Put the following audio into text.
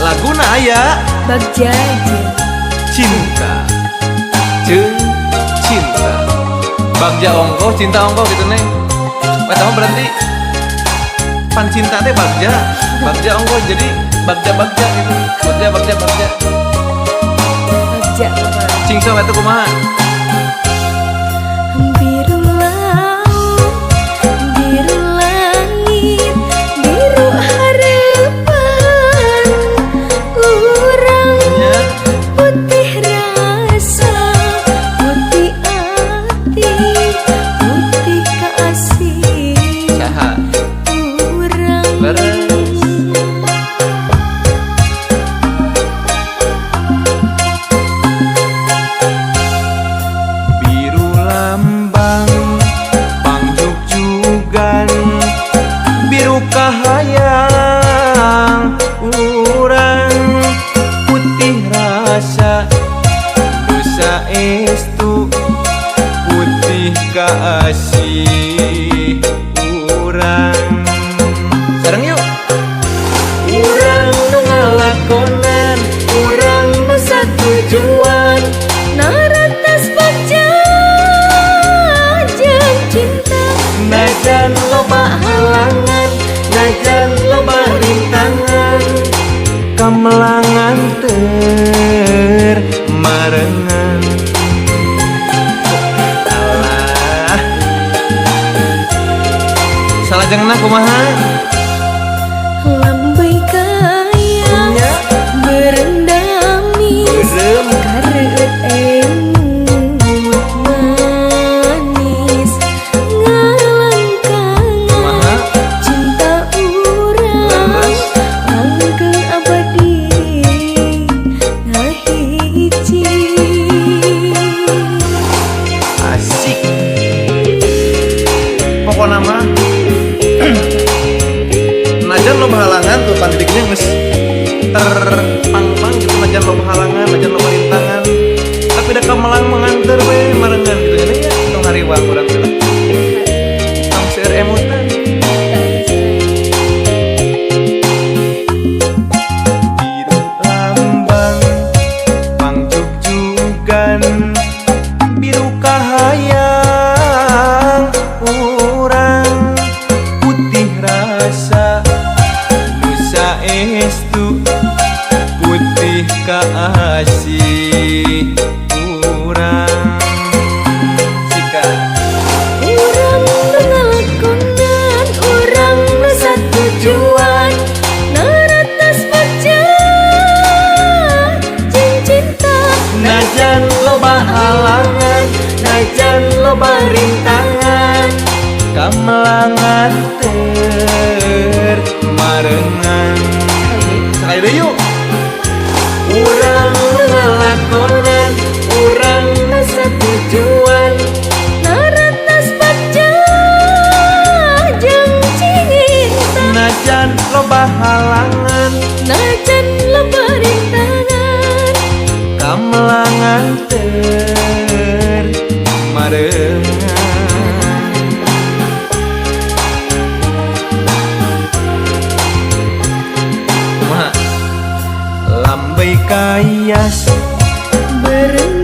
laguna aya bagja cinta jeung cinta bagja ongkoh cinta ongkoh gitu neng. Wah berarti pan cinta teh bagja ongkoh jadi bagja gitu bagja bagja cing sok eta kumaha. biru laut biru langit biru harapan urang putih rasa putih hati putih kasih saha urang beres biru lambang pangjugjugan biru kahayang urang putih rasa dosa estu putih kasih urang sareng yuk urang nu ngalakonan urang nu satujuan naratas bagja jeung cinta najan loba halangan najan loba rintangan kamelangan marengan alah salajengna kumaha lambai kaya berendami Berem. kareuet emut manis ngalangkangan kumaha cinta urang leres langgeng abadi ngahiji asik pokokna mah najan loba halangan tuh pandidiknya geus terpang-pang gitu najan loba halangan najan loba rintangan tapi da kamelang mengantar we marengan gitu nya ya tong hariwang urang teh tong seueur emutan biru lambang pangjugjugan biru kahayang urang putih rasa nusa estu putih kasih urang sika urang ngalakonan urang nu satujuan naratas bagja jeung cinta najan loba halangan najan loba rintangan kamelangan marengan sekali deh yuk urang ngalakonan urang nu satujuan naratas bagja jeung cinta najan loba halangan najan loba rintangan kamelangan marengan kumaha lambai kayas berendam